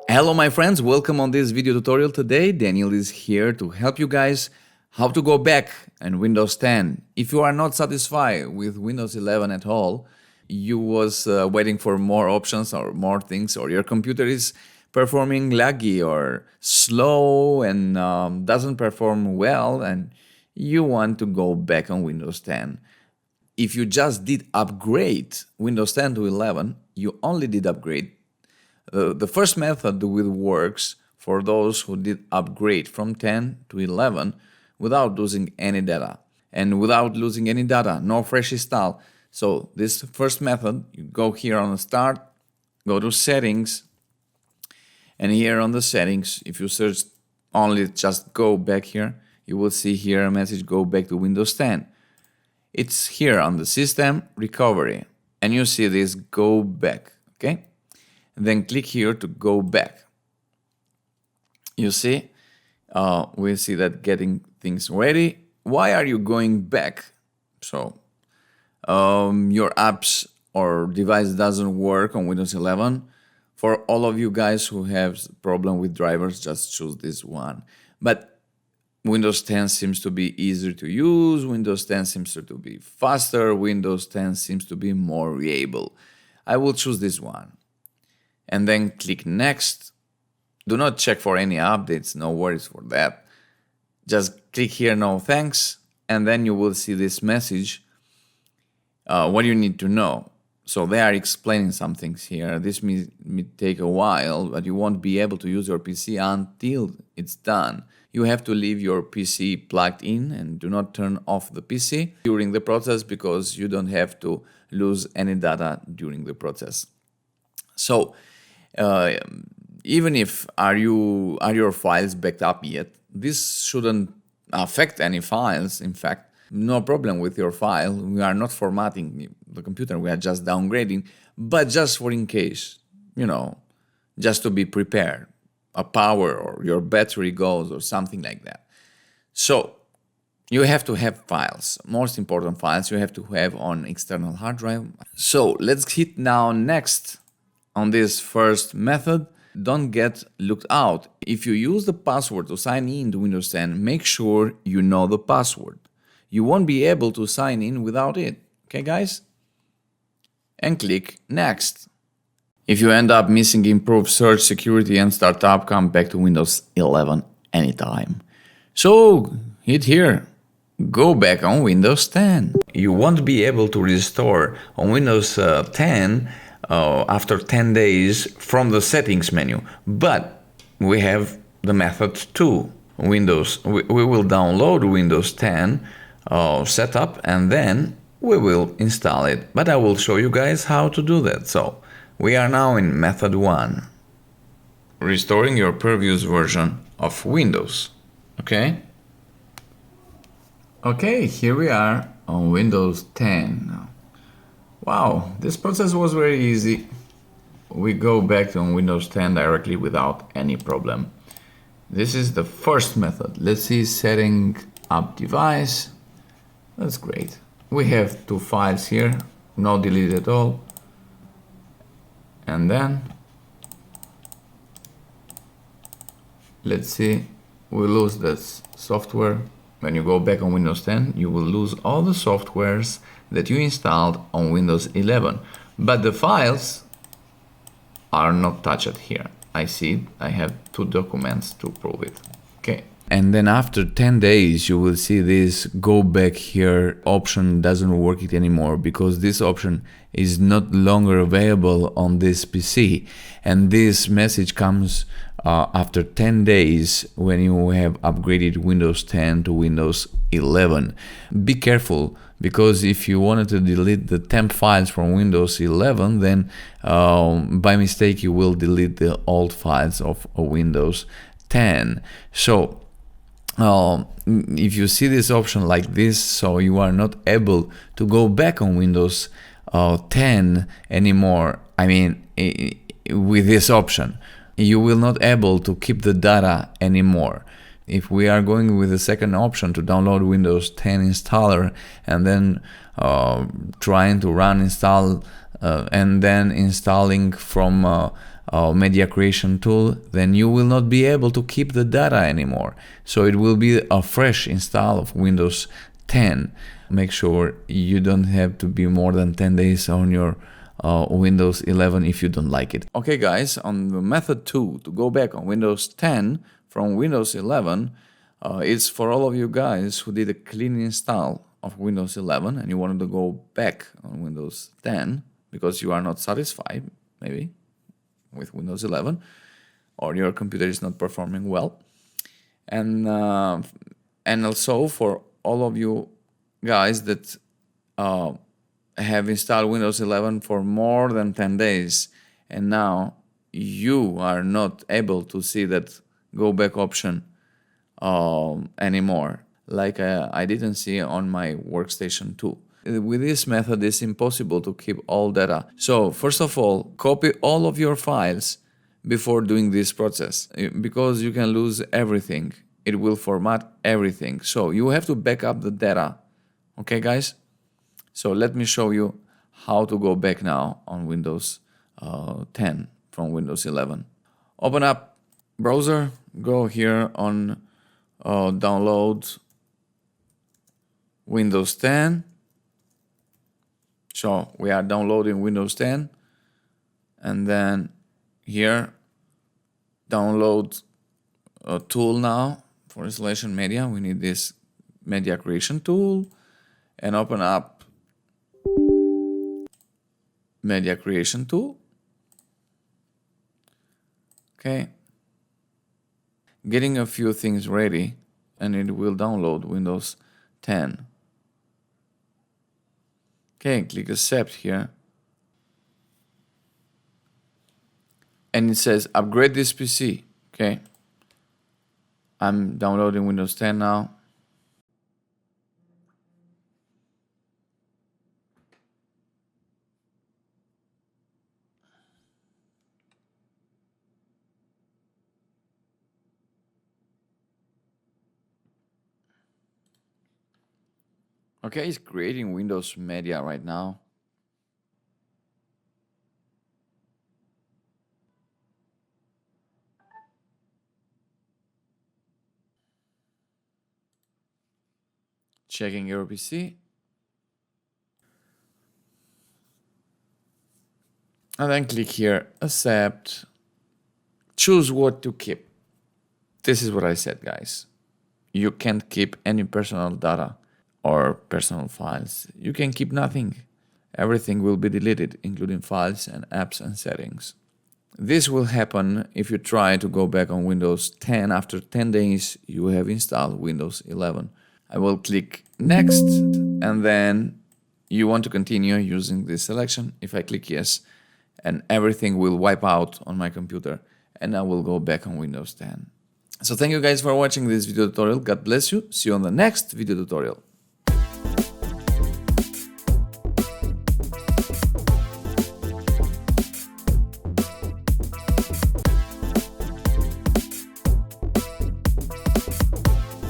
Hello my friends, welcome on this video tutorial today. Daniel is here to help you guys how to go back in Windows 10. If you are not satisfied with Windows 11 at all, you was waiting for more options or more things, or your computer is performing laggy or slow and doesn't perform well, and you want to go back on Windows 10. If you just did upgrade Windows 10 to 11, you only did upgrade. The first method will works for those who did upgrade from 10 to 11 without losing any data. And without losing any data, no fresh install. So this first method, you go here on the start, go to settings, and here on the settings, if you search only just go back here, you will see here a message go back to Windows 10. It's here on the system recovery, and you see this go back, okay? Then click here to go back. You see, we see that getting things ready. Why are you going back? So your apps or device doesn't work on Windows 11. For all of you guys who have problem with drivers, just choose this one. But Windows 10 seems to be easier to use. Windows 10 seems to be faster. Windows 10 seems to be more reliable. I will choose this one. And then click next. Do not check for any updates, no worries for that. Just click here, no thanks, and then you will see this message. What you need to know. So they are explaining some things here. This may take a while, but you won't be able to use your PC until it's done. You have to leave your PC plugged in and do not turn off the PC during the process, because you don't have to lose any data during the process. So even if are your files backed up yet, this shouldn't affect any files. In fact, no problem with your file. We are not formatting the computer, we are just downgrading, but just for in case, just to be prepared, a power or your battery goes or something like that. So you have to have files, most important files you have to have on external hard drive. So let's hit now next. On this first method, don't get looked out. If you use the password to sign in to Windows 10, make sure you know the password. You won't be able to sign in without it. Okay, guys? And click Next. If you end up missing improved search, security, and startup, come back to Windows 11 anytime. So, hit here. Go back on Windows 10. You won't be able to restore on Windows 10 after 10 days from the settings menu, but we have the method 2. We will download Windows 10 setup, and then we will install it, but I will show you guys how to do that. So we are now in method 1, restoring your previous version of Windows. Okay, here we are on Windows 10 now. Wow, this process was very easy. We go back to Windows 10 directly without any problem. This is the first method. Let's see, setting up device. That's great. We have 2 files here, no delete at all. And then, let's see, we lose this software. When you go back on Windows 10, you will lose all the softwares that you installed on Windows 11, but the files are not touched here. I see I have 2 documents to prove it. Okay. And then after 10 days, you will see this go back here option doesn't work it anymore, because this option is not longer available on this PC. And this message comes after 10 days when you have upgraded Windows 10 to Windows 11. Be careful, because if you wanted to delete the temp files from Windows 11, then by mistake you will delete the old files of Windows 10. So if you see this option like this, so you are not able to go back on Windows 10 anymore, I mean with this option, you will not able to keep the data anymore. If we are going with the second option to download Windows 10 installer and then trying to install and then installing from media creation tool, then you will not be able to keep the data anymore. So it will be a fresh install of Windows 10. Make sure you don't have to be more than 10 days on your Windows 11 if you don't like it. Okay guys, on the method 2 to go back on Windows 10 from Windows 11, it's for all of you guys who did a clean install of Windows 11 and you wanted to go back on Windows 10 because you are not satisfied maybe with Windows 11 or your computer is not performing well. And also for all of you guys that have installed Windows 11 for more than 10 days and now you are not able to see that go back option anymore, like I didn't see on my workstation too. With this method, it's impossible to keep all data. So first of all, copy all of your files before doing this process because you can lose everything. It will format everything. So you have to back up the data. Okay, guys? So let me show you how to go back now on Windows 10 from Windows 11. Open up browser, go here on download Windows 10. So we are downloading Windows 10 and then here download a tool now for installation media. We need this media creation tool and open up media creation tool. Okay. Getting a few things ready and it will download Windows 10. Okay, click accept here. And it says upgrade this PC. Okay. I'm downloading Windows 10 now. Okay, it's creating Windows Media right now. Checking your PC. And then click here, accept, choose what to keep. This is what I said, guys. You can't keep any personal data or personal files. You can keep nothing. Everything will be deleted, including files and apps and settings. This will happen if you try to go back on Windows 10 after 10 days you have installed Windows 11. I will click next and then you want to continue using this selection. If I click yes, and everything will wipe out on my computer and I will go back on Windows 10. So thank you guys for watching this video tutorial. God bless you. See you on the next video tutorial.